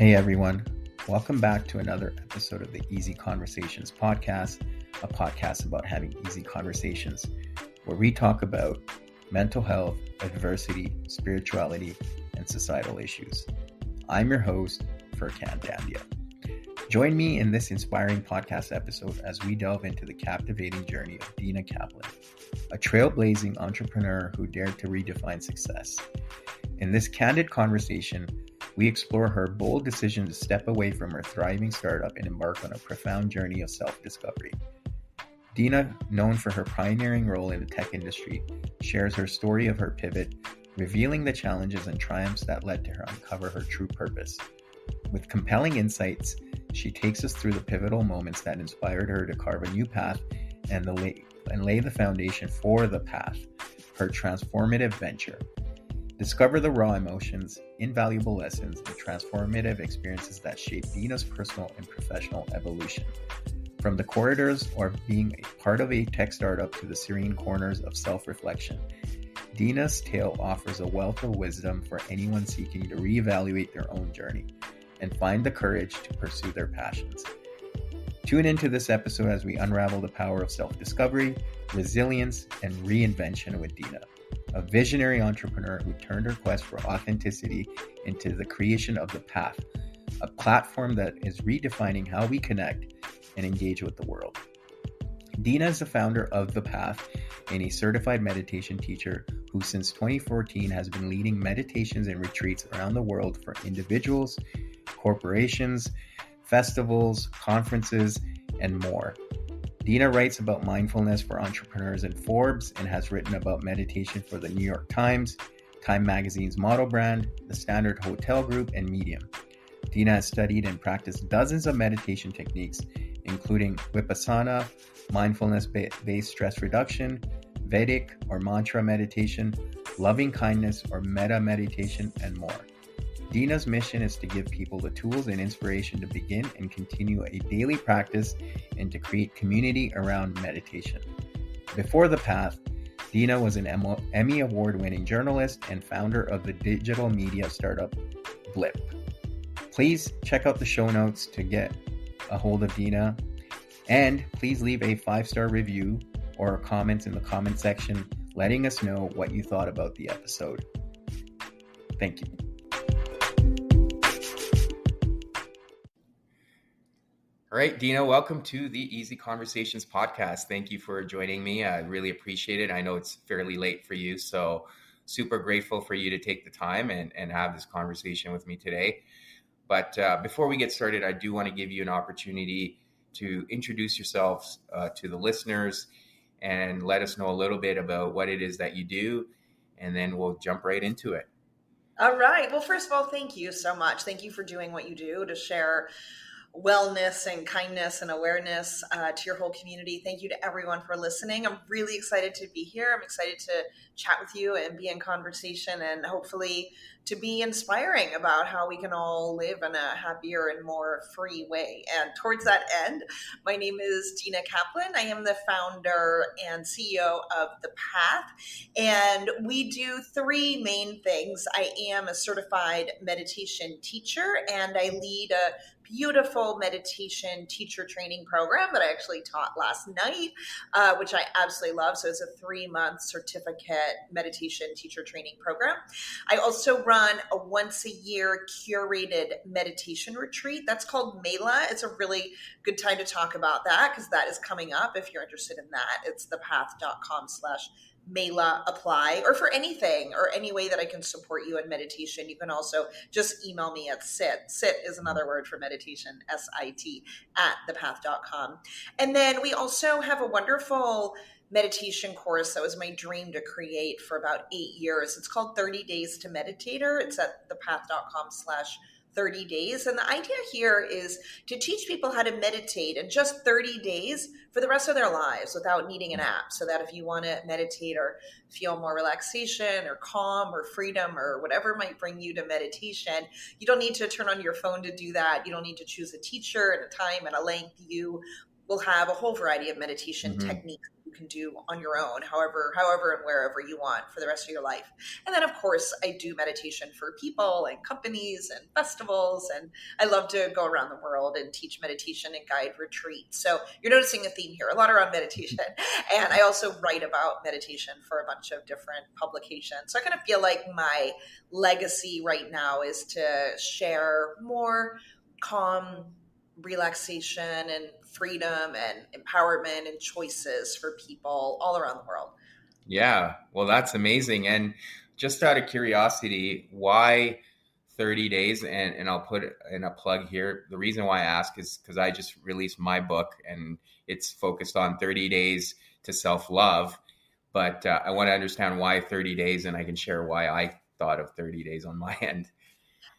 Hey everyone, welcome back to another episode of the Easy Conversations podcast, a podcast about having easy conversations, where we talk about mental health, adversity, spirituality, and societal issues. I'm your host, Furkan Dandia. Join me in this inspiring podcast episode as we delve into the captivating journey of Dina Kaplan, a trailblazing entrepreneur who dared to redefine success. In this candid conversation, we explore her bold decision to step away from her thriving startup and embark on a profound journey of self-discovery. Dina, known for her pioneering role in the tech industry, shares her story of her pivot, revealing the challenges and triumphs that led to her uncover her true purpose. With compelling insights, she takes us through the pivotal moments that inspired her to carve a new path and lay the foundation for the path, her transformative venture. Discover the raw emotions, invaluable lessons, and transformative experiences that shape Dina's personal and professional evolution. From the corridors of being a part of a tech startup to the serene corners of self-reflection, Dina's tale offers a wealth of wisdom for anyone seeking to reevaluate their own journey and find the courage to pursue their passions. Tune into this episode as we unravel the power of self-discovery, resilience, and reinvention with Dina, a visionary entrepreneur who turned her quest for authenticity into the creation of The Path, a platform that is redefining how we connect and engage with the world. Dina is the founder of The Path and a certified meditation teacher who since 2014 has been leading meditations and retreats around the world for individuals, corporations, festivals, conferences, and more. Dina writes about mindfulness for entrepreneurs in Forbes and has written about meditation for the New York Times, Time Magazine's Model Brand, the Standard Hotel Group, and Medium. Dina has studied and practiced dozens of meditation techniques, including Vipassana, mindfulness-based stress reduction, Vedic or mantra meditation, loving kindness or metta meditation, and more. Dina's mission is to give people the tools and inspiration to begin and continue a daily practice and to create community around meditation. Before The Path, Dina was an Emmy Award-winning journalist and founder of the digital media startup Blip. Please check out the show notes to get a hold of Dina, and please leave a 5-star review or comments in the comment section letting us know what you thought about the episode. Thank you. All right, Dina, welcome to the Easy Conversations podcast. Thank you for joining me. I really appreciate it. I know it's fairly late for you, so super grateful for you to take the time and have this conversation with me today. But before we get started, I do want to give you an opportunity to introduce yourselves to the listeners and let us know a little bit about what it is that you do, and then we'll jump right into it. All right. Well, first of all, thank you so much. Thank you for doing what you do to share wellness and kindness and awareness to your whole community. Thank you to everyone for listening. I'm really excited to be here. I'm excited to chat with you and be in conversation and hopefully to be inspiring about how we can all live in a happier and more free way. And towards that end, my name is Dina Kaplan. I am the founder and CEO of The Path, and we do 3 main things. I am a certified meditation teacher, and I lead a beautiful meditation teacher training program that I actually taught last night, which I absolutely love. So it's a 3-month certificate meditation teacher training program. I also run a once-a-year curated meditation retreat. That's called Mela. It's a really good time to talk about that because that is coming up. If you're interested in that, it's thepath.com/Mela apply, or for anything or any way that I can support you in meditation. You can also just email me at sit is another word for meditation, SIT, at thepath.com. And then we also have a wonderful meditation course that was my dream to create for about 8 years. It's called 30 Days to Meditator. It's at thepath.com/30 days. And the idea here is to teach people how to meditate in just 30 days for the rest of their lives without needing an app. So that if you want to meditate or feel more relaxation or calm or freedom or whatever might bring you to meditation, you don't need to turn on your phone to do that. You don't need to choose a teacher and a time and a length. You will have a whole variety of meditation techniques you can do on your own, however and wherever you want for the rest of your life. And then of course I do meditation for people and companies and festivals, and I love to go around the world and teach meditation and guide retreats. So you're noticing a theme here, a lot around meditation. And I also write about meditation for a bunch of different publications. So I kind of feel like my legacy right now is to share more calm relaxation and freedom and empowerment and choices for people all around the world. Yeah, well, that's amazing. And just out of curiosity, why 30 days? And I'll put in a plug here. The reason why I ask is because I just released my book and it's focused on 30 days to self-love. But I want to understand why 30 days, and I can share why I thought of 30 days on my end.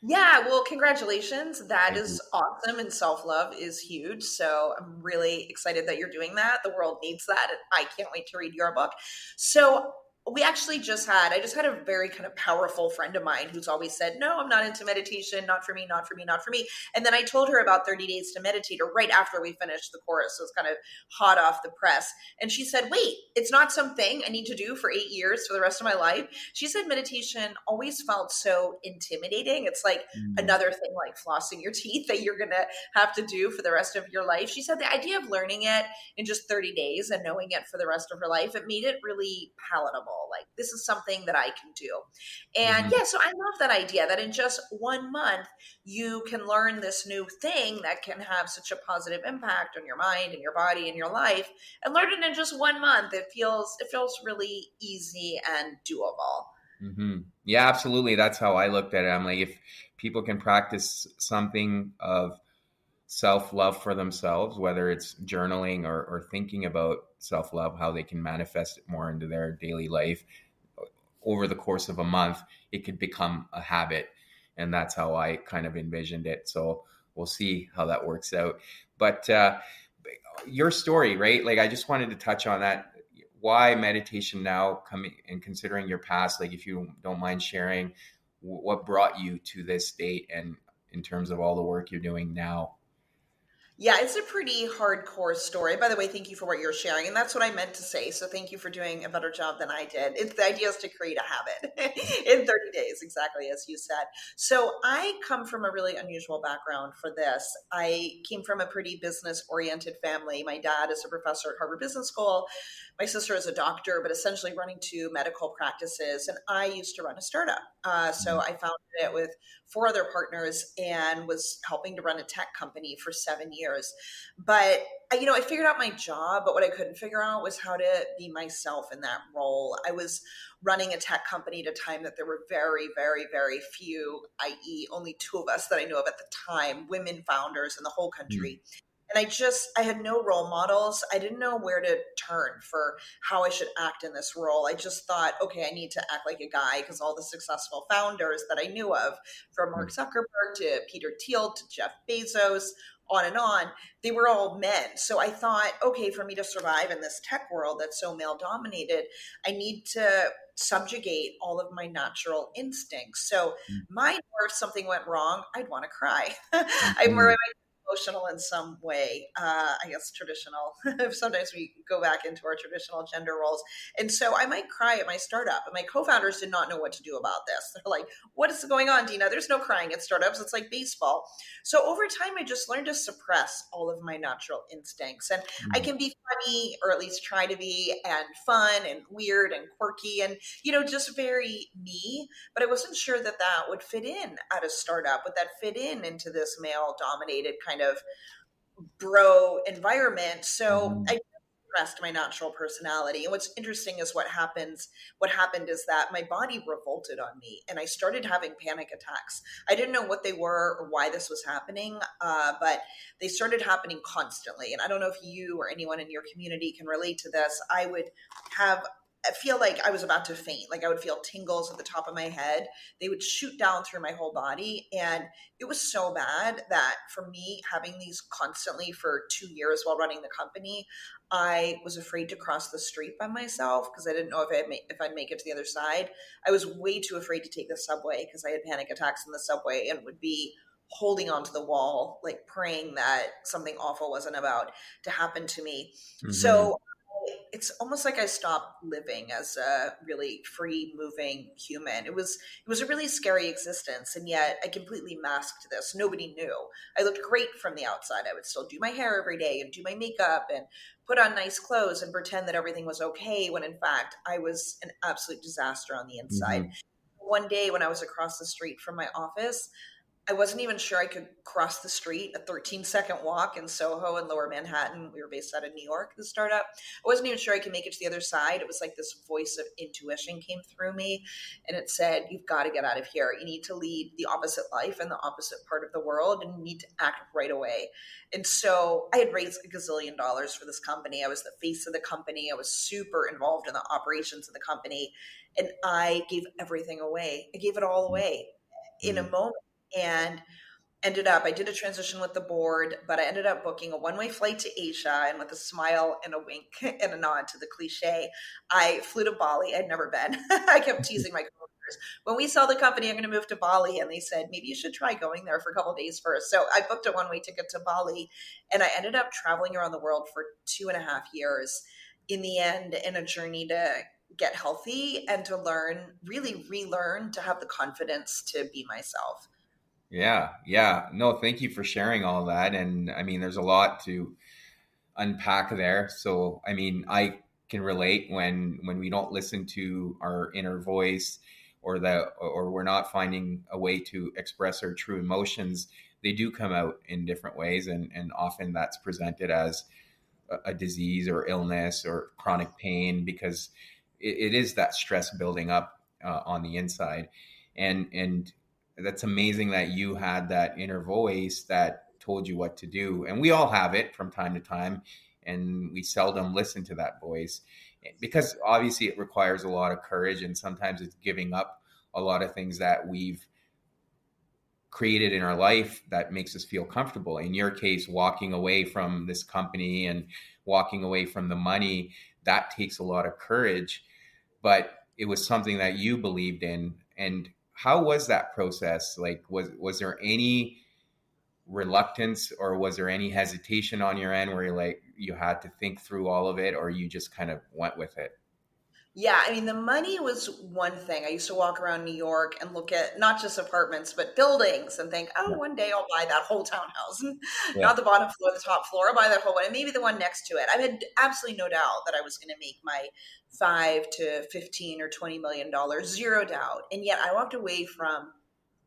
Yeah, well, congratulations. That Thank you. is awesome. And self love is huge. So I'm really excited that you're doing that. The world needs that. And I can't wait to read your book. So I just had a very kind of powerful friend of mine who's always said, no, I'm not into meditation. Not for me, not for me, not for me. And then I told her about 30 days to meditate, or right after we finished the course. So it's kind of hot off the press. And she said, wait, it's not something I need to do for 8 years for the rest of my life. She said meditation always felt so intimidating. It's like Mm. another thing like flossing your teeth that you're going to have to do for the rest of your life. She said the idea of learning it in just 30 days and knowing it for the rest of her life, it made it really palatable. Like, this is something that I can do. And Mhm. yeah, so I love that idea that in just 1 month, you can learn this new thing that can have such a positive impact on your mind and your body and your life, and learn it in just 1 month. It feels really easy and doable. Yeah, absolutely. That's how I looked at it. I'm like, if people can practice something of self love for themselves, whether it's journaling or thinking about self love, how they can manifest it more into their daily life over the course of a month, it could become a habit. And that's how I kind of envisioned it. So we'll see how that works out. But your story, right? Like, I just wanted to touch on that. Why meditation now, coming and considering your past? Like, if you don't mind sharing, what brought you to this state, and in terms of all the work you're doing now. Yeah, it's a pretty hardcore story. By the way, thank you for what you're sharing. And that's what I meant to say. So thank you for doing a better job than I did. It's the idea is to create a habit in 30 days, exactly as you said. So I come from a really unusual background for this. I came from a pretty business oriented family. My dad is a professor at Harvard Business School. My sister is a doctor, but essentially running two medical practices. And I used to run a startup. So I founded it with four other partners and was helping to run a tech company for 7 years. But I figured out my job, but what I couldn't figure out was how to be myself in that role. I was running a tech company at a time that there were very, very, very few, i.e., only two of us that I knew of at the time, women founders in the whole Mm. country. And I had no role models. I didn't know where to turn for how I should act in this role. I just thought, okay, I need to act like a guy because all the successful founders that I knew of, from Mark Mm. Zuckerberg to Peter Thiel to Jeff Bezos, on, they were all men. So I thought, okay, for me to survive in this tech world that's so male dominated, I need to subjugate all of my natural instincts. So Mm. mine were if something went wrong, I'd want to cry. I'm Mhm. emotional in some way. I guess traditional. Sometimes we go back into our traditional gender roles. And so I might cry at my startup. And my co founders did not know what to do about this. They're like, what is going on, Dina? There's no crying at startups. It's like baseball. So over time, I just learned to suppress all of my natural instincts. And I Mm. can be funny, or at least try to be, and fun and weird and quirky and, just very me, but I wasn't sure that that would fit in at a startup. Would that fit in into this male dominated kind of bro environment? So Mhm. I suppressed my natural personality. And what's interesting is what happened is that my body revolted on me and I started having panic attacks. I didn't know what they were or why this was happening, but they started happening constantly. And I don't know if you or anyone in your community can relate to this. I feel like I was about to faint. Like I would feel tingles at the top of my head. They would shoot down through my whole body. And it was so bad that for me, having these constantly for 2 years while running the company, I was afraid to cross the street by myself because I didn't know if I'd make it to the other side. I was way too afraid to take the subway because I had panic attacks in the subway and would be holding onto the wall, like praying that something awful wasn't about to happen to me. Mhm. So it's almost like I stopped living as a really free moving human. It was a really scary existence, and yet I completely masked this. Nobody knew. I looked great from the outside. I would still do my hair every day and do my makeup and put on nice clothes and pretend that everything was okay, when in fact I was an absolute disaster on the inside. Hmm. One day when I was across the street from my office, I wasn't even sure I could cross the street, a 13-second walk in Soho in Lower Manhattan. We were based out of New York, the startup. I wasn't even sure I could make it to the other side. It was like this voice of intuition came through me, and it said, you've got to get out of here. You need to lead the opposite life in the opposite part of the world, and you need to act right away. And so I had raised $1 gazillion for this company. I was the face of the company. I was super involved in the operations of the company, and I gave everything away. I gave it all away in a Hmm. moment. And I did a transition with the board, but I ended up booking a one-way flight to Asia, and with a smile and a wink and a nod to the cliche, I flew to Bali. I'd never been. I kept teasing my coworkers, when we sell the company, I'm going to move to Bali. And they said, maybe you should try going there for a couple of days first. So I booked a one-way ticket to Bali, and I ended up traveling around the world for 2.5 years in the end, in a journey to get healthy and to learn, really relearn to have the confidence to be myself. Yeah, yeah. No, thank you for sharing all that. And I mean, there's a lot to unpack there. So, I mean, I can relate when we don't listen to our inner voice, or we're not finding a way to express our true emotions. They do come out in different ways, and often that's presented as a disease or illness or chronic pain, because it is that stress building up on the inside. And that's amazing that you had that inner voice that told you what to do, and we all have it from time to time, and we seldom listen to that voice, because obviously it requires a lot of courage, and sometimes it's giving up a lot of things that we've created in our life that makes us feel comfortable. In your case, walking away from this company and walking away from the money, that takes a lot of courage, but it was something that you believed in. And how was that process? Like, was there any reluctance, or was there any hesitation on your end where you had to think through all of it, or you just kind of went with it? Yeah, I mean, the money was one thing. I used to walk around New York and look at not just apartments, but buildings, and think, oh, Yeah. one day I'll buy that whole townhouse. Yeah. Not the bottom floor, the top floor. I'll buy that whole one, and maybe the one next to it. I had absolutely no doubt that I was going to make my 5 to 15 or $20 million, zero doubt. And yet I walked away from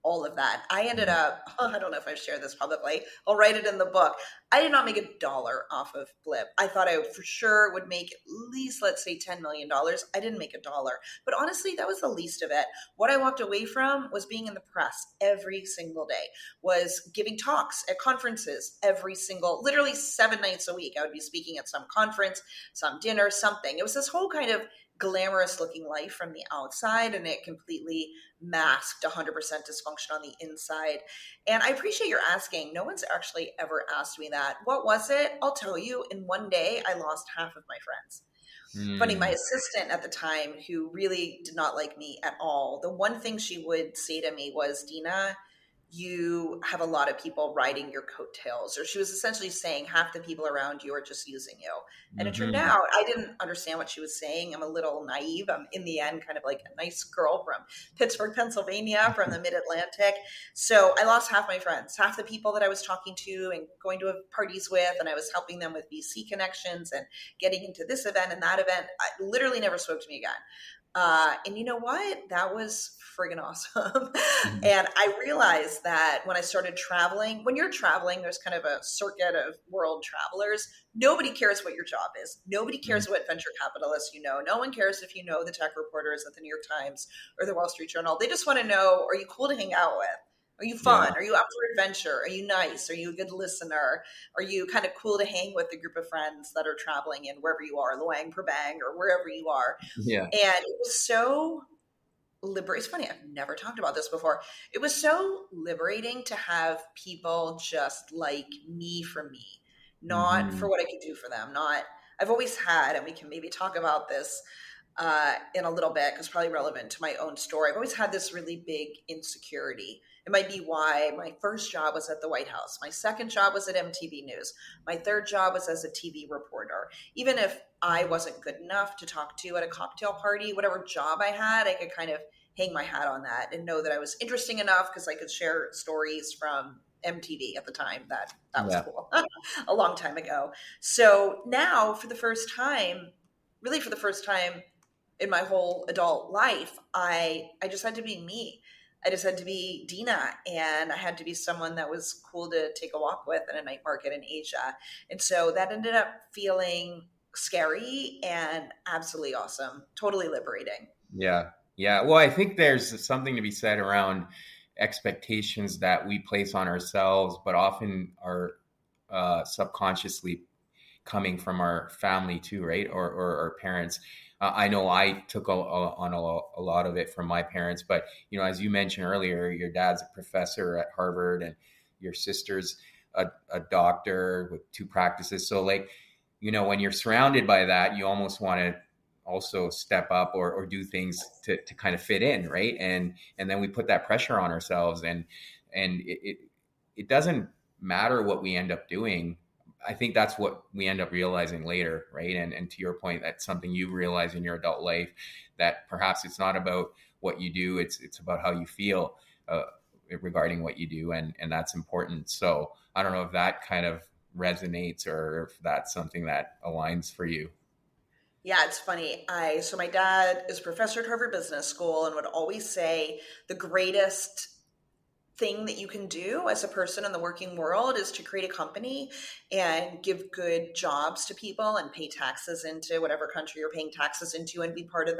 all of that. I ended Mhm. up, I don't know if I've shared this publicly. I'll write it in the book. I did not make $1 off of Blip. I thought I for sure would make at least, let's say, $10 million. I didn't make $1. But honestly, that was the least of it. What I walked away from was being in the press every single day, was giving talks at conferences every single, literally 7 nights a week. I would be speaking at some conference, some dinner, something. It was this whole kind of glamorous looking life from the outside, and it completely masked 100% dysfunction on the inside. And I appreciate your asking. No one's actually ever asked me that. What was it? I'll tell you. In one day, I lost half of my friends. Funny, my Mm. assistant at the time, who really did not like me at all, the one thing she would say to me was, Dina, you have a lot of people riding your coattails. Or she was essentially saying half the people around you are just using you. And it turned Hmm. out I didn't understand what she was saying. I'm a little naive. I'm, in the end, kind of like a nice girl from Pittsburgh, Pennsylvania, from the mid-Atlantic. So I lost half my friends, half the people that I was talking to and going to parties with, and I was helping them with VC connections and getting into this event and that event. I literally never spoke to me again. And you know what? That was friggin' awesome. Hmm. And I realized that when I started traveling, when you're traveling, there's kind of a circuit of world travelers. Nobody cares what your job is. Nobody cares what venture capitalists you know. No one cares if you know the tech reporters at the New York Times or the Wall Street Journal. They just want to know, are you cool to hang out with? Are you Yeah. fun? Are you up for adventure? Are you nice? Are you a good listener? Are you kind of cool to hang with a group of friends that are traveling in wherever you are, Luang Prabang or wherever you are? Yeah. And it was so liberating. It's funny, I've never talked about this before. It was so liberating to have people just like me for me, not Hmm. for what I could do for them. Not, I've always had, and we can maybe talk about this, in a little bit, because probably relevant to my own story. I've always had this really big insecurity. It might be why my first job was at the White House. My second job was at MTV News. My third job was as a TV reporter. Even if I wasn't good enough to talk to at a cocktail party, whatever job I had, I could kind of hang my hat on that and know that I was interesting enough because I could share stories from MTV at the time. That was Yeah. cool. A long time ago. So now, for the first time, really for the first time in my whole adult life, I just had to be me. I just had to be Dina, and I had to be someone that was cool to take a walk with in a night market in Asia. And so that ended up feeling scary and absolutely awesome, totally liberating. Yeah. Yeah. Well, I think there's something to be said around expectations that we place on ourselves, but often are subconsciously coming from our family too, right? Or our parents. I know I took on a lot of it from my parents, but as you mentioned earlier, your dad's a professor at Harvard, and your sister's a doctor with 2 practices. So, like, when you're surrounded by that, you almost want to also step up or do things to kind of fit in, right? And then we put that pressure on ourselves, and it doesn't matter what we end up doing. I think that's what we end up realizing later, right? And to your point, that's something you realize in your adult life, that perhaps it's not about what you do, it's about how you feel regarding what you do, and that's important. So I don't know if that kind of resonates or if that's something that aligns for you. Yeah, it's funny. So my dad is a professor at Harvard Business School and would always say the greatest thing that you can do as a person in the working world is to create a company and give good jobs to people and pay taxes into whatever country you're paying taxes into and be part of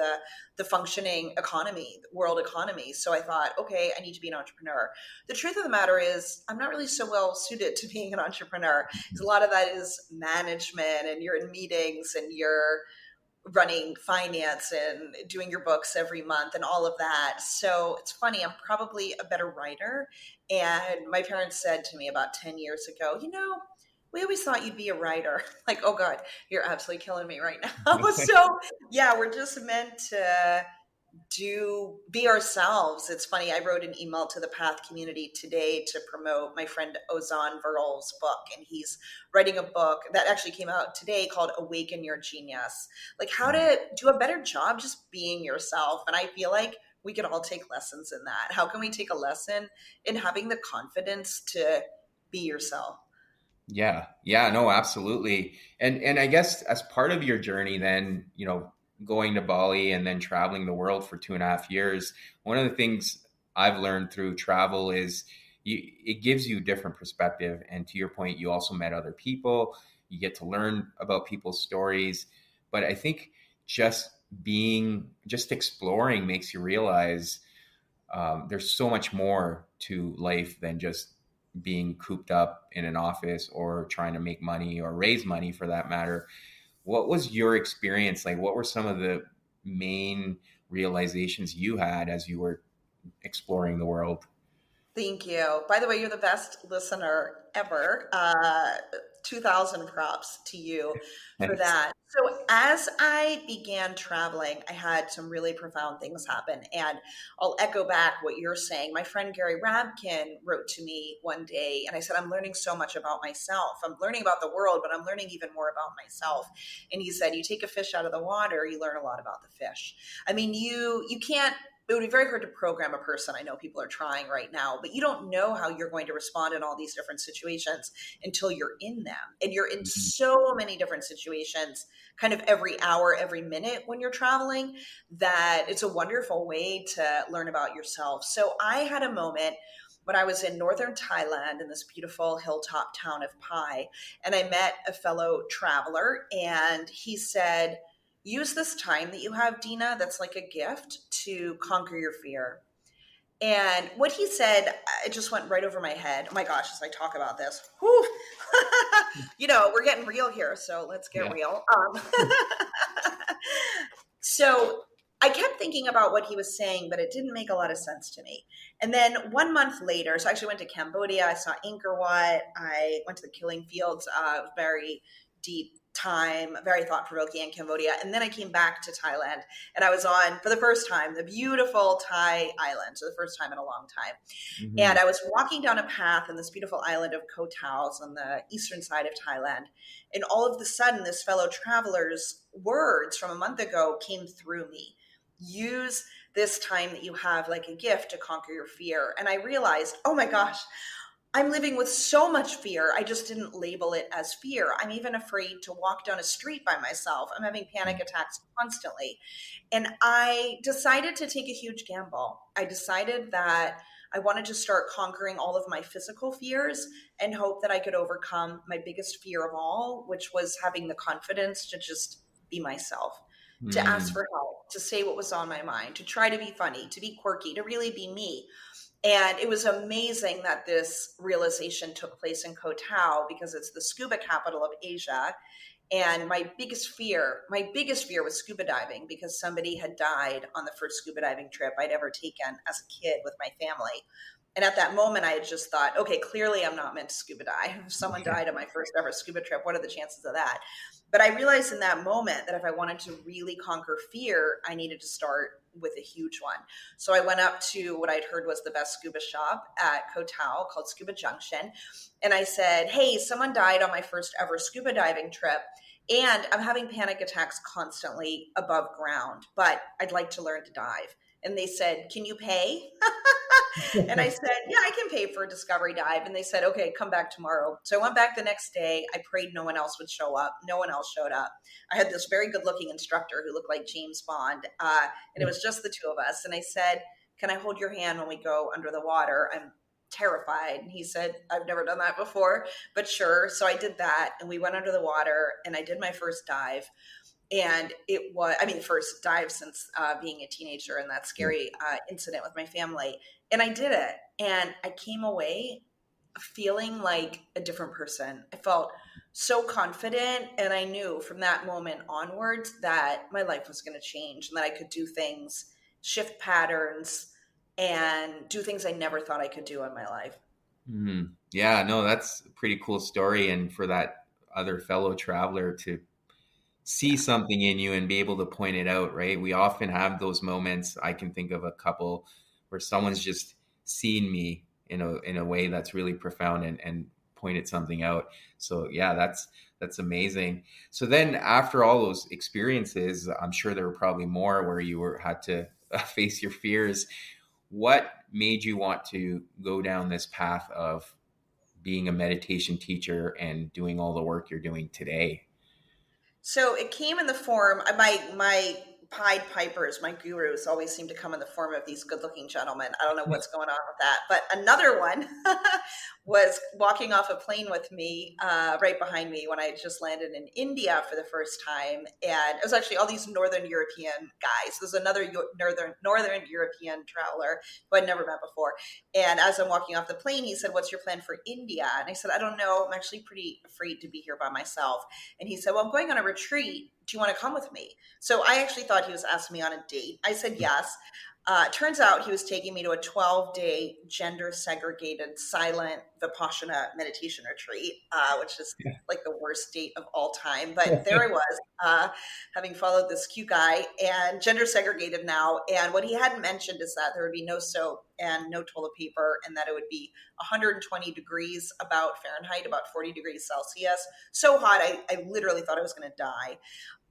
the functioning economy, world economy. So I thought, okay, I need to be an entrepreneur. The truth of the matter is I'm not really so well suited to being an entrepreneur, because a lot of that is management, and you're in meetings and you're running finance and doing your books every month and all of that. So it's funny, I'm probably a better writer. And my parents said to me about 10 years ago, we always thought you'd be a writer. Like, oh God, you're absolutely killing me right now. So yeah, we're just meant to be ourselves. It's funny, I wrote an email to the Path community today to promote my friend Ozan Viral's book, and he's writing a book that actually came out today called Awaken Your Genius, like how to do a better job just being yourself. And I feel like we could all take lessons in that. How can we take a lesson in having the confidence to be yourself? Yeah. Yeah, no, absolutely. And I guess as part of your journey then, going to Bali and then traveling the world for 2.5 years, one of the things I've learned through travel is it gives you different perspective. And to your point, you also met other people, you get to learn about people's stories. But I think just exploring makes you realize there's so much more to life than just being cooped up in an office or trying to make money or raise money for that matter. What was your experience like? What were some of the main realizations you had as you were exploring the world? Thank you. By the way, you're the best listener ever. 2000 props to you for Thanks. that. So, as I began traveling, I had some really profound things happen. And I'll echo back what you're saying. My friend Gary Rabkin wrote to me one day, and I said, I'm learning so much about myself. I'm learning about the world, but I'm learning even more about myself. And he said, you take a fish out of the water, you learn a lot about the fish. I mean, you can't. It would be very hard to program a person. I know people are trying right now, but you don't know how you're going to respond in all these different situations until you're in them. And you're in Mhm. so many different situations kind of every hour, every minute when you're traveling, that it's a wonderful way to learn about yourself. So I had a moment when I was in northern Thailand in this beautiful hilltop town of Pai, and I met a fellow traveler, and he said, use this time that you have, Dina, that's like a gift, to conquer your fear. And what he said, it just went right over my head. Oh my gosh, as I talk about this, whew. We're getting real here, so let's get Yeah. real. So I kept thinking about what he was saying, but it didn't make a lot of sense to me. And then 1 month later, so I actually went to Cambodia. I saw Angkor Wat. I went to the Killing Fields, very deep time, very thought-provoking in Cambodia. And then I came back to Thailand, and I was on, for the first time, the beautiful Thai island, so the first time in a long time. Mm-hmm. And I was walking down a path in this beautiful island of Koh Taus on the eastern side of Thailand. And all of a sudden, this fellow traveler's words from a month ago came through me. Use this time that you have like a gift to conquer your fear. And I realized, oh my gosh, I'm living with so much fear. I just didn't label it as fear. I'm even afraid to walk down a street by myself. I'm having panic attacks constantly. And I decided to take a huge gamble. I decided that I wanted to start conquering all of my physical fears and hope that I could overcome my biggest fear of all, which was having the confidence to just be myself, to ask for help, to say what was on my mind, to try to be funny, to be quirky, to really be me. And it was amazing that this realization took place in Koh Tao because it's the scuba capital of Asia. And my biggest fear was scuba diving because somebody had died on the first scuba diving trip I'd ever taken as a kid with my family. And at that moment, I had just thought, okay, clearly I'm not meant to scuba dive. If someone died on my first ever scuba trip, what are the chances of that? But I realized in that moment that if I wanted to really conquer fear, I needed to start with a huge one. So I went up to what I'd heard was the best scuba shop at Koh Tao called Scuba Junction. And I said, hey, someone died on my first ever scuba diving trip. And I'm having panic attacks constantly above ground, but I'd like to learn to dive. And they said, can you pay? And I said, yeah, I can pay for a discovery dive. And they said, okay, come back tomorrow. So I went back the next day. I prayed no one else would show up. No one else showed up. I had this very good looking instructor who looked like James Bond. And it was just the two of us. And I said, can I hold your hand when we go under the water? I'm terrified. And he said, I've never done that before, but sure. So I did that. And we went under the water and I did my first dive. And it was, first dive since being a teenager and that scary incident with my family. And I did it. And I came away feeling like a different person. I felt so confident. And I knew from that moment onwards that my life was going to change and that I could do things, shift patterns, and do things I never thought I could do in my life. Mm-hmm. Yeah, no, that's a pretty cool story. And for that other fellow traveler to see something in you and be able to point it out, right? We often have those moments. I can think of a couple where someone's just seen me in a way that's really profound and pointed something out. So yeah, that's amazing. So then after all those experiences, I'm sure there were probably more where you had to face your fears. What made you want to go down this path of being a meditation teacher and doing all the work you're doing today? So it came in the form, my Pied Pipers, my gurus always seem to come in the form of these good looking gentlemen. I don't know what's going on with that. But another one was walking off a plane with me right behind me when I just landed in India for the first time. And it was actually all these Northern European guys. There's another Northern European traveler who I'd never met before. And as I'm walking off the plane, he said, what's your plan for India? And I said, I don't know. I'm actually pretty afraid to be here by myself. And he said, well, I'm going on a retreat. Do you want to come with me? So I actually thought he was asking me on a date. I said yes. Turns out he was taking me to a 12-day gender segregated silent Vipassana meditation retreat, which is like the worst date of all time. But there I was, having followed this cute guy and gender segregated now. And what he hadn't mentioned is that there would be no soap and no toilet paper, and that it would be 120 degrees about Fahrenheit, about 40 degrees Celsius. So hot, I literally thought I was going to die.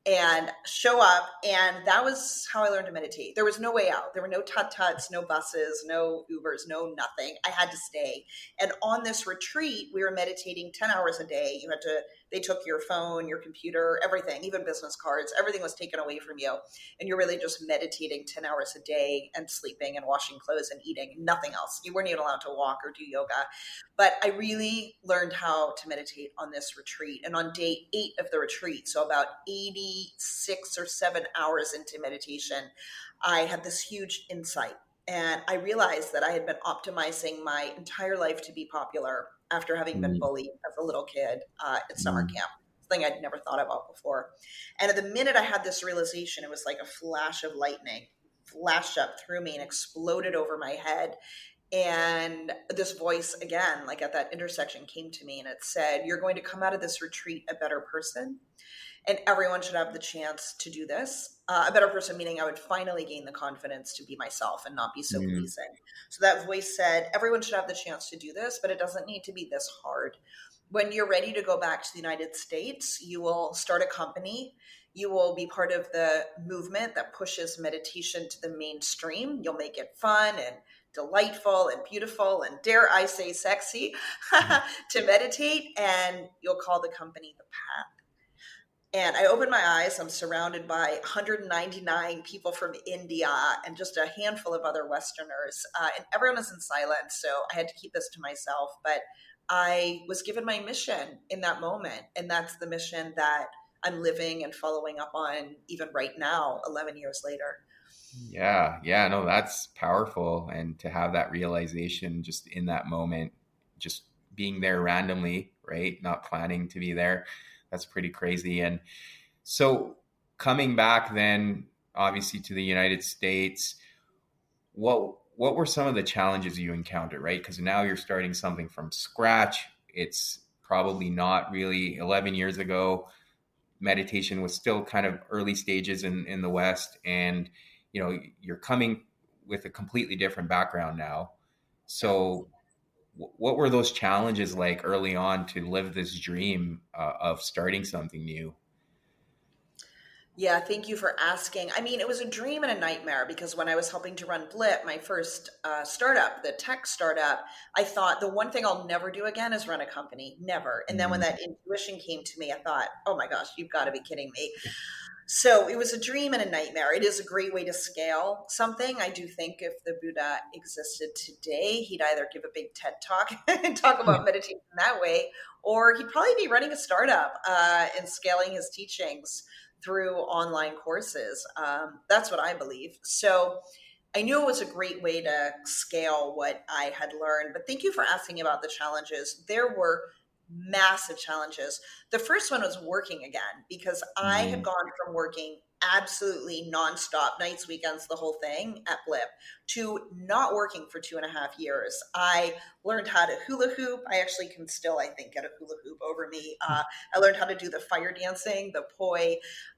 And show up. And that was how I learned to meditate. There was no way out. There were no tut-tuts, no buses, no Ubers, no nothing. I had to stay. And on this retreat, we were meditating 10 hours a day. They took your phone, your computer, everything, even business cards, everything was taken away from you. And you're really just meditating 10 hours a day and sleeping and washing clothes and eating, nothing else. You weren't even allowed to walk or do yoga. But I really learned how to meditate on this retreat. And on day 8 of the retreat, so about 86 or 7 hours into meditation, I had this huge insight. And I realized that I had been optimizing my entire life to be popular after having been bullied as a little kid at summer camp, something I'd never thought about before. And at the minute I had this realization, it was like a flash of lightning. flashed up through me and exploded over my head. And this voice again, like at that intersection, came to me and it said, "You're going to come out of this retreat a better person. And everyone should have the chance to do this. A better person, meaning I would finally gain the confidence to be myself and not be so Mm, pleasing." So that voice said, everyone should have the chance to do this, but it doesn't need to be this hard. When you're ready to go back to the United States, you will start a company. You will be part of the movement that pushes meditation to the mainstream. You'll make it fun and delightful and beautiful and, dare I say, sexy to meditate, and you'll call the company the path. And I opened my eyes. I'm surrounded by 199 people from India and just a handful of other Westerners. And everyone was in silence, so I had to keep this to myself. But I was given my mission in that moment. And that's the mission that I'm living and following up on even right now, 11 years later. yeah, yeah, no, that's powerful. And to have that realization just in that moment, just being there randomly, right? Not planning to be there, that's pretty crazy. And so coming back then, obviously to the United States, what were some of the challenges you encountered, right? Because now you're starting something from scratch. It's probably not really 11 years ago. Meditation was still kind of early stages in the West, and you're coming with a completely different background now. So what were those challenges like early on to live this dream of starting something new? Yeah, thank you for asking. I mean, it was a dream and a nightmare because when I was helping to run Blip, my first startup, the tech startup, I thought the one thing I'll never do again is run a company. Never. And then when Mm, that intuition came to me, I thought, oh my gosh, you've got to be kidding me. So it was a dream and a nightmare. It is a great way to scale something. I do think if the Buddha existed today, he'd either give a big TED talk and talk about meditation that way, or he'd probably be running a startup and scaling his teachings through online courses. That's what I believe. So I knew it was a great way to scale what I had learned. But thank you for asking about the challenges. There were massive challenges. The first one was working again because I had mm, gone from working absolutely nonstop, nights, weekends, the whole thing at Blip, to not working for 2.5 years. I learned how to hula hoop. I actually can still, I think, get a hula hoop over me. I learned how to do the fire dancing, the poi.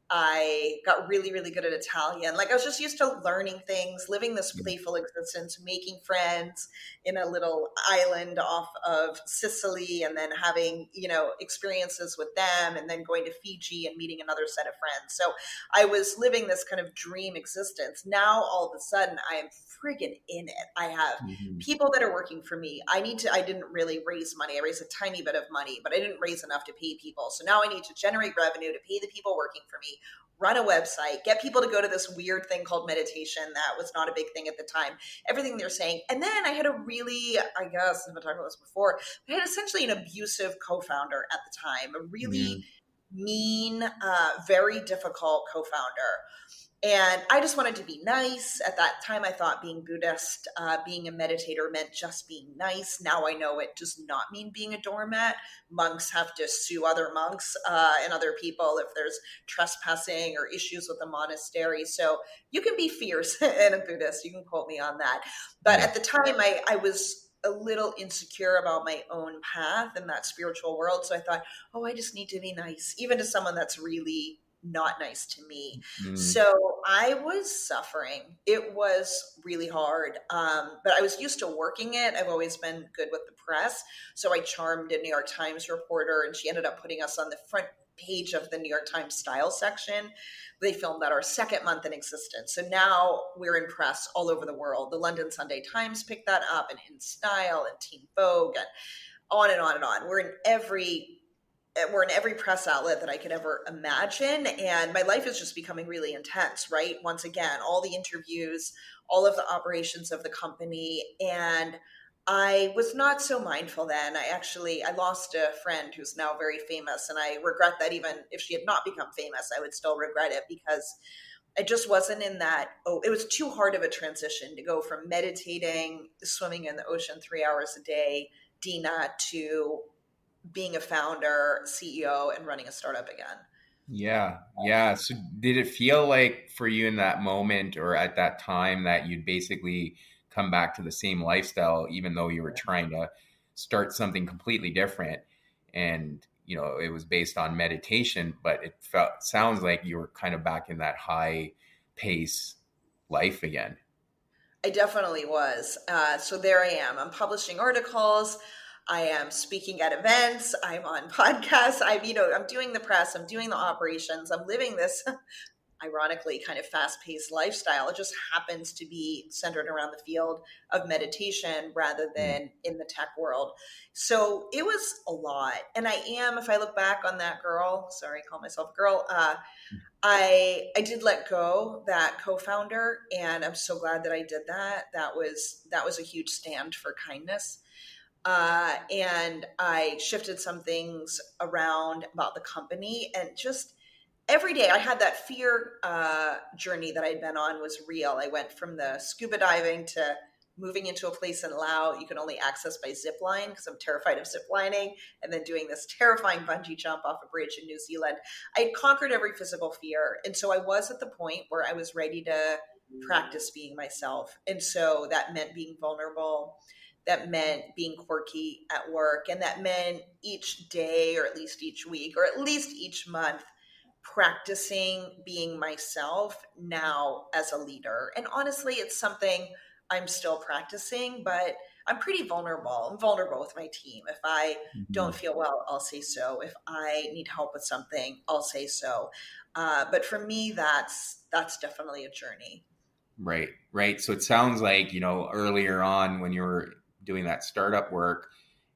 I got really, really good at Italian. Like I was just used to learning things, living this mm, playful existence, making friends in a little island off of Sicily, and then having, experiences with them, and then going to Fiji and meeting another set of friends. So I was living this kind of dream existence. Now, all of a sudden, I am friggin' in it. I have mhm. people that are working for me. I didn't really raise money. I raised a tiny bit of money, but I didn't raise enough to pay people. So now I need to generate revenue to pay the people working for me, run a website, get people to go to this weird thing called meditation that was not a big thing at the time, everything they're saying. And then I had a really, I guess, I've been talking about this before, I had essentially an abusive co-founder at the time, a really Mm, mean, very difficult co-founder. And I just wanted to be nice. At that time, I thought being Buddhist, being a meditator meant just being nice. Now I know it does not mean being a doormat. Monks have to sue other monks and other people if there's trespassing or issues with the monastery. So you can be fierce and a Buddhist. You can quote me on that. But yeah. at the time, I was a little insecure about my own path in that spiritual world. So I thought, oh, I just need to be nice, even to someone that's really not nice to me. Mm, So I was suffering. It was really hard. But I was used to working it. I've always been good with the press. So I charmed a New York Times reporter, and she ended up putting us on the front page of the New York Times style section. They filmed that our second month in existence. So now we're in press all over the world. The London Sunday Times picked that up, and In Style and Teen Vogue, and on and on and on. We're in every press outlet that I could ever imagine. And my life is just becoming really intense, right? Once again, all the interviews, all of the operations of the company. And I was not so mindful then. I lost a friend who's now very famous. And I regret that. Even if she had not become famous, I would still regret it because I just wasn't in that. Oh, it was too hard of a transition to go from meditating, swimming in the ocean 3 hours a day, Dina, to being a founder, CEO, and running a startup again. Yeah. Yeah. So did it feel like for you in that moment or at that time that you'd basically come back to the same lifestyle, even though you were trying to start something completely different? And, it was based on meditation, but it sounds like you were kind of back in that high pace life again. I definitely was. So there I am. I'm publishing articles. I am speaking at events. I'm on podcasts. I'm doing the press. I'm doing the operations. I'm living this ironically kind of fast-paced lifestyle. It just happens to be centered around the field of meditation rather Mm. than in the tech world. So it was a lot. And if I look back on that girl, sorry, I call myself a girl, I did let go that co-founder, and I'm so glad that I did that. That was a huge stand for kindness. And I shifted some things around about the company, and just every day I had that fear journey that I'd been on was real. I went from the scuba diving to moving into a place in Laos you can only access by zip line because I'm terrified of zip lining, and then doing this terrifying bungee jump off a bridge in New Zealand. I had conquered every physical fear. And so I was at the point where I was ready to practice being myself. And so that meant being vulnerable. That meant being quirky at work. And that meant each day, or at least each week, or at least each month, practicing being myself now as a leader. And honestly, it's something I'm still practicing, but I'm pretty vulnerable. I'm vulnerable with my team. If I don't Mhm. feel well, I'll say so. If I need help with something, I'll say so. But for me, that's definitely a journey. Right, right. So it sounds like, earlier on when you were doing that startup work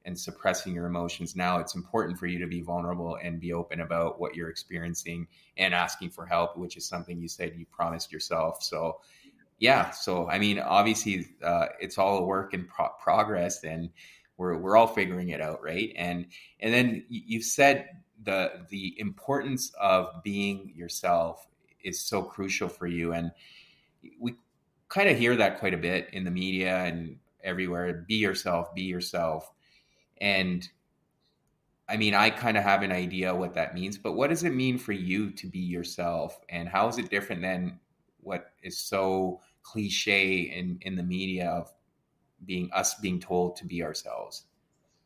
and suppressing your emotions, now it's important for you to be vulnerable and be open about what you're experiencing and asking for help, which is something you said you promised yourself. So, yeah. So, I mean, obviously, it's all a work in progress, and we're all figuring it out, right? And then you said the importance of being yourself is so crucial for you, and we kind of hear that quite a bit in the media and everywhere. Be yourself, be yourself. And I mean, I kind of have an idea what that means, but what does it mean for you to be yourself? And how is it different than what is so cliche in the media of being told to be ourselves?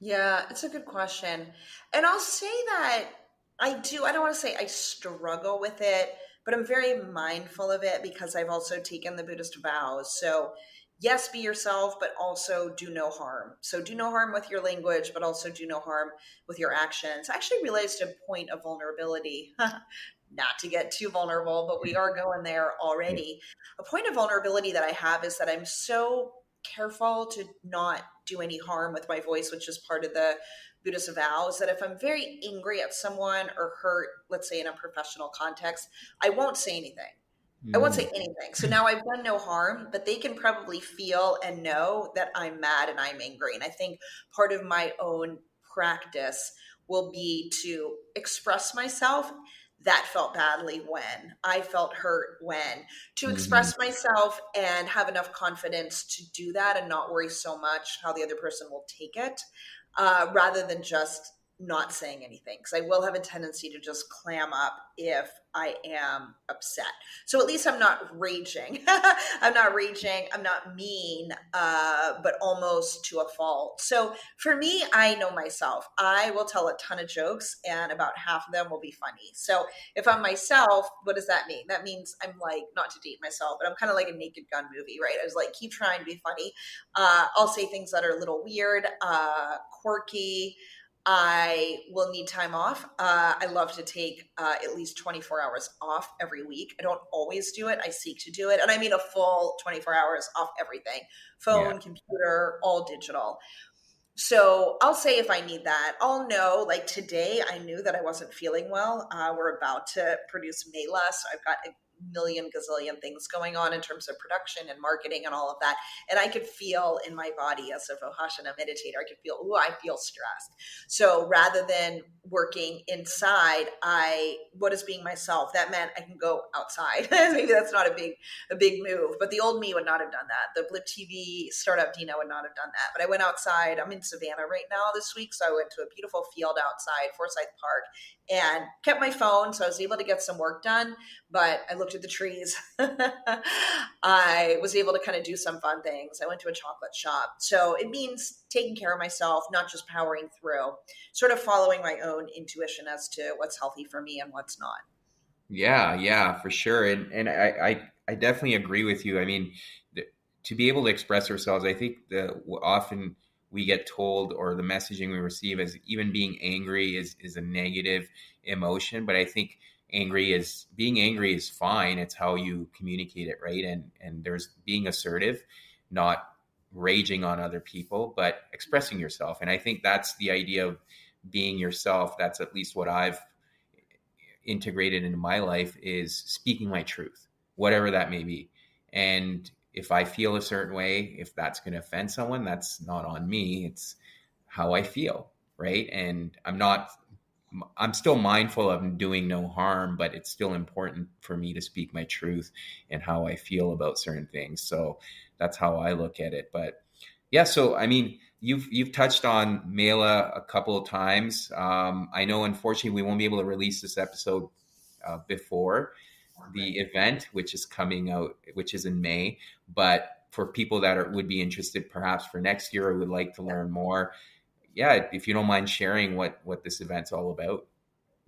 Yeah, it's a good question. And I'll say that I don't want to say I struggle with it, but I'm very mindful of it because I've also taken the Buddhist vows. So, yes, be yourself, but also do no harm. So, do no harm with your language, but also do no harm with your actions. I actually realized a point of vulnerability, not to get too vulnerable, but we are going there Yeah. already. A point of vulnerability that I have is that I'm so careful to not do any harm with my voice, which is part of the Buddhist vows, that if I'm very angry at someone or hurt, let's say in a professional context, I won't say anything. I won't say Mm. anything. So now I've done no harm, but they can probably feel and know that I'm mad and I'm angry. And I think part of my own practice will be to express myself. That felt badly when I felt hurt when to Hmm. express myself and have enough confidence to do that and not worry so much how the other person will take it, rather than just not saying anything, because I will have a tendency to just clam up if I am upset. So at least I'm not raging. I'm not raging. I'm not mean, but almost to a fault. So for me, I know myself. I will tell a ton of jokes, and about half of them will be funny. So if I'm myself, what does that mean? That means I'm like, not to date myself, but I'm kind of like a Naked Gun movie, right? I was like, keep trying to be funny. I'll say things that are a little weird, quirky. I will need time off. I love to take at least 24 hours off every week. I don't always do it. I seek to do it. And I mean a full 24 hours off everything, Yeah. phone, computer, all digital. So I'll say if I need that, I'll know. Like today, I knew that I wasn't feeling well. We're about to produce Mela, so I've got million gazillion things going on in terms of production and marketing and all of that. And I could feel in my body as a Vipassana meditator, I could feel, I feel stressed. So rather than working inside, I what is being myself. That meant I can go outside. Maybe that's not a big move, but the old me would not have done that. The Blip TV startup Dina would not have done that. But I went outside. I'm in Savannah right now this week, so I went to a beautiful field outside, Forsyth Park, and kept my phone, so I was able to get some work done. But I looked at the trees. I was able to kind of do some fun things. I went to a chocolate shop. So it means taking care of myself, not just powering through, sort of following my own intuition as to what's healthy for me and what's not. Yeah, for sure. And I definitely agree with you. I mean, to be able to express ourselves, I think often we get told, or the messaging we receive, is even being angry is a negative emotion. But I think being angry is fine. It's how you communicate it, right? And there's being assertive, not raging on other people, but expressing yourself. And I think that's the idea of being yourself. That's at least what I've integrated into my life, is speaking my truth, whatever that may be. And if I feel a certain way, if that's going to offend someone, that's not on me. It's how I feel, right? And I'm still mindful of doing no harm, but it's still important for me to speak my truth and how I feel about certain things. So that's how I look at it. But yeah, so I mean, you've touched on Mela a couple of times. I know, unfortunately, we won't be able to release this episode before the event, which is coming out, which is in May. But for people that would be interested, perhaps for next year, or would like to learn more, yeah, if you don't mind sharing what this event's all about.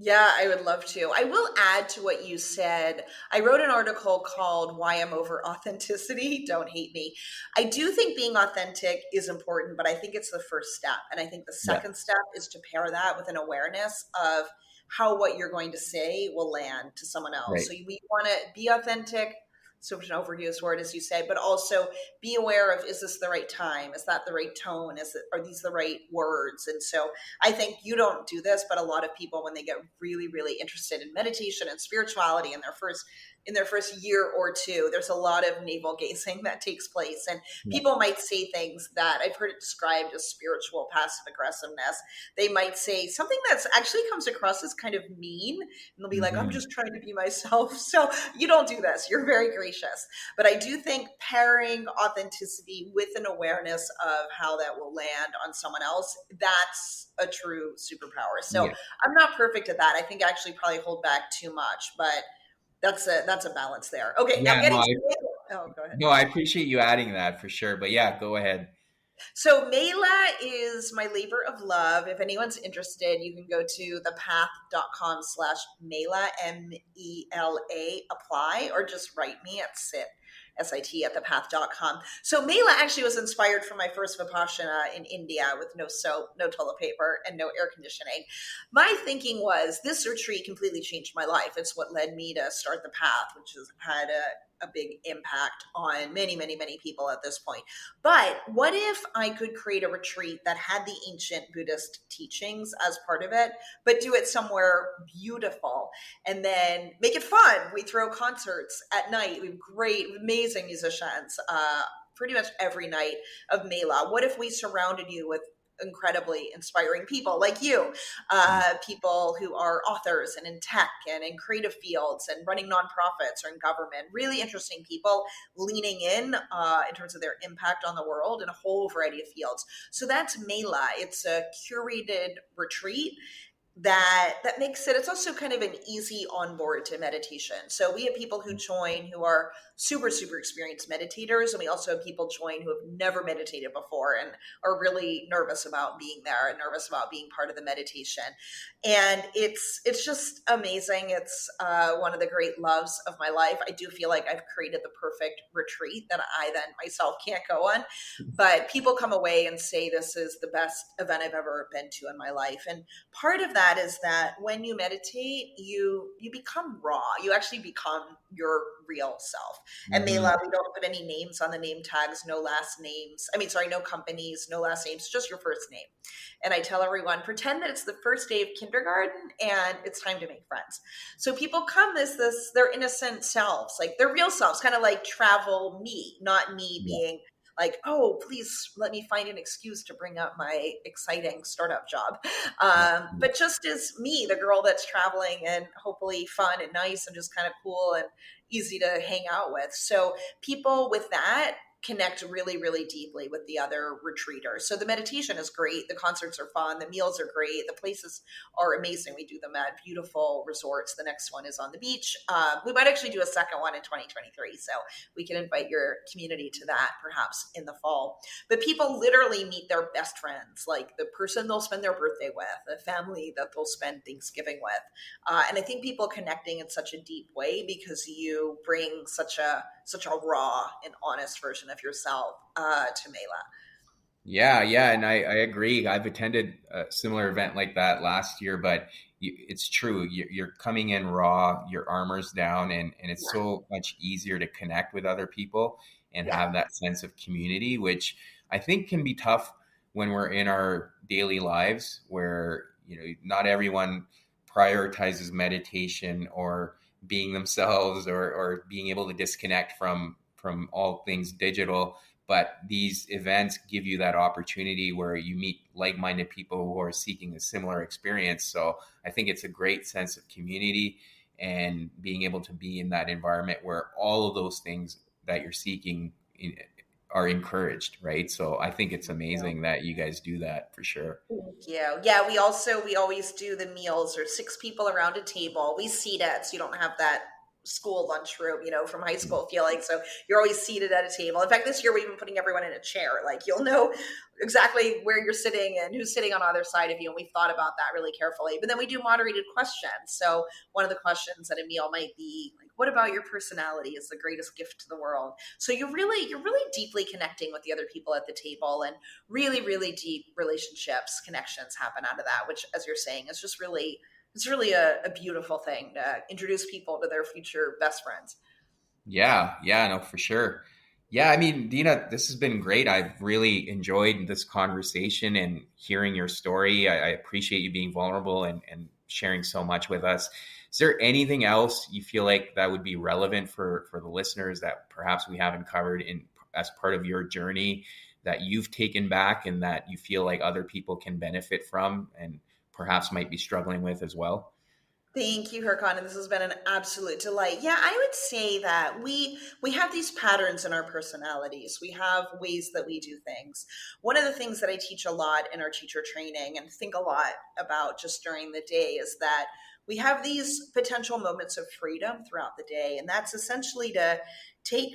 Yeah, I would love to. I will add to what you said. I wrote an article called Why I'm Over Authenticity. Don't hate me. I do think being authentic is important, but I think it's the first step. And I think the Yeah, second step is to pair that with an awareness of how what you're going to say will land to someone else. right. So we want to be authentic. So it's an overused word, as you say, but also be aware of, is this the right time? Is that the right tone? Are these the right words? And so I think you don't do this, but a lot of people, when they get really, really interested in meditation and spirituality in their first year or two, there's a lot of navel gazing that takes place. And Yeah. people might say things that I've heard it described as spiritual passive aggressiveness. They might say something that's actually comes across as kind of mean. And they'll be like, I'm Mhm. just trying to be myself. So you don't do this. You're very gracious. But I do think pairing authenticity with an awareness of how that will land on someone else, that's a true superpower. So Yeah. I'm not perfect at that. I think I actually probably hold back too much, but that's a balance there. Okay, now Yeah, getting to oh, go ahead. no, I appreciate you adding that for sure. But yeah, go ahead. So Mela is my labor of love. If anyone's interested, you can go to thepath.com/Mela, MELA, apply, or just write me at SIT at thepath.com. So Mela actually was inspired from my first Vipassana in India with no soap, no toilet paper, and no air conditioning. My thinking was this retreat completely changed my life. It's what led me to start the path, which has had a big impact on many, many, many people at this point. But what if I could create a retreat that had the ancient Buddhist teachings as part of it, but do it somewhere beautiful and then make it fun? We throw concerts at night. We have great, amazing musicians pretty much every night of Mela. What if we surrounded you with incredibly inspiring people like you, people who are authors and in tech and in creative fields and running nonprofits or in government, really interesting people leaning in terms of their impact on the world in a whole variety of fields. So that's Mela. It's a curated retreat that makes it, it's also kind of an easy onboard to meditation. So we have people who join who are super, super experienced meditators, and we also have people join who have never meditated before and are really nervous about being there and nervous about being part of the meditation. And it's just amazing. It's one of the great loves of my life. I do feel like I've created the perfect retreat that I then myself can't go on, but people come away and say this is the best event I've ever been to in my life. And part of that that is that when you meditate, you become raw. You actually become your real self. And Hmm. Mela, we don't put any names on the name tags, no last names. I mean, sorry, no companies, no last names, just your first name. And I tell everyone, pretend that it's the first day of kindergarten and it's time to make friends. So people come as their innocent selves, like their real selves, kind of like travel me, not me Yeah. being like, oh, please let me find an excuse to bring up my exciting startup job. Yeah. But just as me, the girl that's traveling and hopefully fun and nice and just kind of cool and easy to hang out with. So people with that connect really, really deeply with the other retreaters. So the meditation is great. The concerts are fun. The meals are great. The places are amazing. We do them at beautiful resorts. The next one is on the beach. We might actually do a second one in 2023. So we can invite your community to that perhaps in the fall. But people literally meet their best friends, like the person they'll spend their birthday with, the family that they'll spend Thanksgiving with. And I think people connecting in such a deep way because you bring such a raw and honest version of yourself to Mela. Yeah, yeah, and I agree. I've attended a similar event like that last year, but it's true. You're coming in raw, your armor's down, and it's Yeah, so much easier to connect with other people and yeah, have that sense of community, which I think can be tough when we're in our daily lives, where not everyone prioritizes meditation or being themselves, or being able to disconnect from all things digital, but these events give you that opportunity where you meet like-minded people who are seeking a similar experience. So I think it's a great sense of community and being able to be in that environment where all of those things that you're seeking are encouraged, right? So I think it's yeah. amazing that you guys do that for sure. Thank you. Yeah, we always do the meals or six people around a table. We seat it so you don't have that school lunchroom, from high school feeling. So you're always seated at a table. In fact, this year we're even putting everyone in a chair. Like you'll know exactly where you're sitting and who's sitting on either side of you. And we've thought about that really carefully. But then we do moderated questions. So one of the questions at a meal might be like, what about your personality is the greatest gift to the world? So you're really deeply connecting with the other people at the table, and really, really deep relationships, connections happen out of that, which, as you're saying, is just really, it's really a beautiful thing to introduce people to their future best friends. Yeah, yeah, no, for sure. Yeah, I mean, Dina, this has been great. I've really enjoyed this conversation and hearing your story. I appreciate you being vulnerable and sharing so much with us. Is there anything else you feel like that would be relevant for the listeners that perhaps we haven't covered in as part of your journey that you've taken back and that you feel like other people can benefit from and perhaps might be struggling with as well? Thank you, Hirkon. This has been an absolute delight. Yeah, I would say that we have these patterns in our personalities. We have ways that we do things. One of the things that I teach a lot in our teacher training and think a lot about just during the day is that we have these potential moments of freedom throughout the day, and that's essentially to take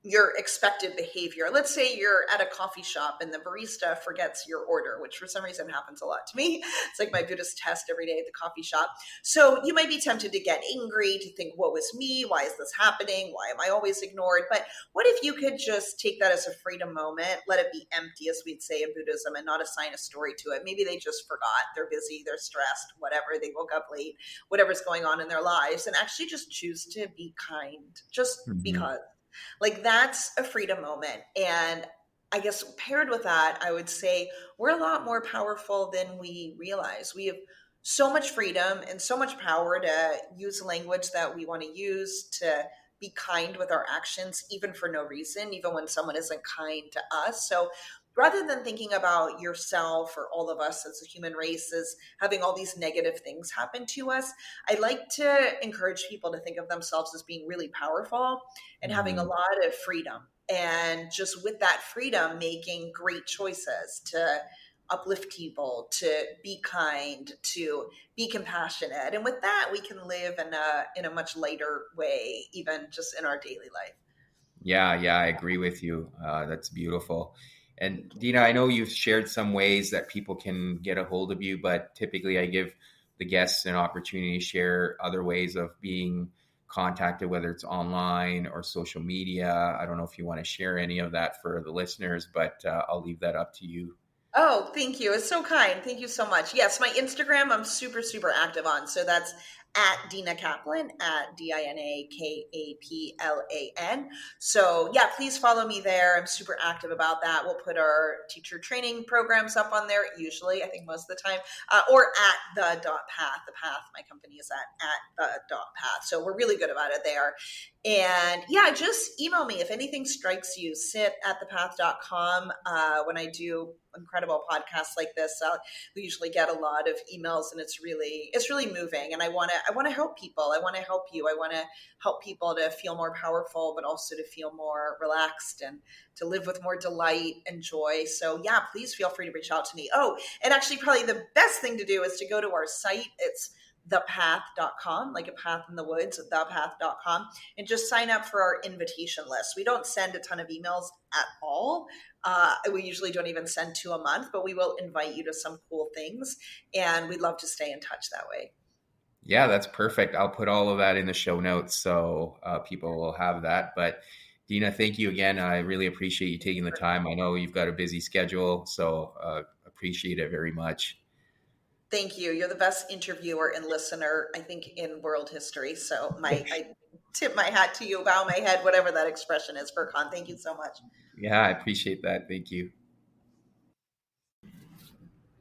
your expected behavior. Let's say you're at a coffee shop and the barista forgets your order, which for some reason happens a lot to me. It's like my Buddhist test every day at the coffee shop. So you might be tempted to get angry, to think, what was me? Why is this happening? Why am I always ignored? But what if you could just take that as a freedom moment, let it be empty, as we'd say in Buddhism, and not assign a story to it? Maybe they just forgot, they're busy, they're stressed, whatever, they woke up late, whatever's going on in their lives, and actually just choose to be kind, just Hmm. because. Like that's a freedom moment. And I guess paired with that, I would say we're a lot more powerful than we realize. We have so much freedom and so much power to use language that we want to use, to be kind with our actions, even for no reason, even when someone isn't kind to us. So rather than thinking about yourself or all of us as a human race as having all these negative things happen to us, I like to encourage people to think of themselves as being really powerful and having a Hmm. lot of freedom. And just with that freedom, making great choices to uplift people, to be kind, to be compassionate. And with that, we can live in a much lighter way, even just in our daily life. Yeah, yeah, I agree with you. That's beautiful. And Dina, I know you've shared some ways that people can get a hold of you, but typically I give the guests an opportunity to share other ways of being contacted, whether it's online or social media. I don't know if you want to share any of that for the listeners, but I'll leave that up to you. Oh, thank you. It's so kind. Thank you so much. Yes, my Instagram, I'm super, super active on. So that's at Dina Kaplan, at DinaKaplan. So yeah, please follow me there. I'm super active about that. We'll put our teacher training programs up on there usually, I think most of the time, or at the dot path. The path, my company is at the dot path. So we're really good about it there. And yeah, just email me if anything strikes you. Sit at thepath.com. When I do incredible podcasts like this, we usually get a lot of emails, and it's really moving. And I want to help people. I want to help you. I want to help people to feel more powerful, but also to feel more relaxed and to live with more delight and joy. So yeah, please feel free to reach out to me. Oh, and actually, probably the best thing to do is to go to our site. It's thepath.com, like a path in the woods, thepath.com, and just sign up for our invitation list. We don't send a ton of emails at all. We usually don't even send 2 a month, but we will invite you to some cool things, and we'd love to stay in touch that way. Yeah, that's perfect. I'll put all of that in the show notes so people will have that. But Dina, thank you again. I really appreciate you taking the time. I know you've got a busy schedule, so appreciate it very much. Thank you. You're the best interviewer and listener, I think, in world history. So I tip my hat to you, bow my head, whatever that expression is for Con. Thank you so much. Yeah, I appreciate that. Thank you.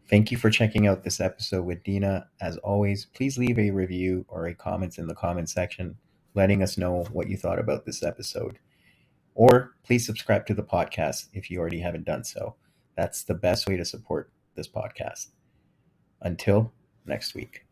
Thank you for checking out this episode with Dina. As always, please leave a review or a comment in the comment section letting us know what you thought about this episode. Or please subscribe to the podcast if you already haven't done so. That's the best way to support this podcast. Until next week.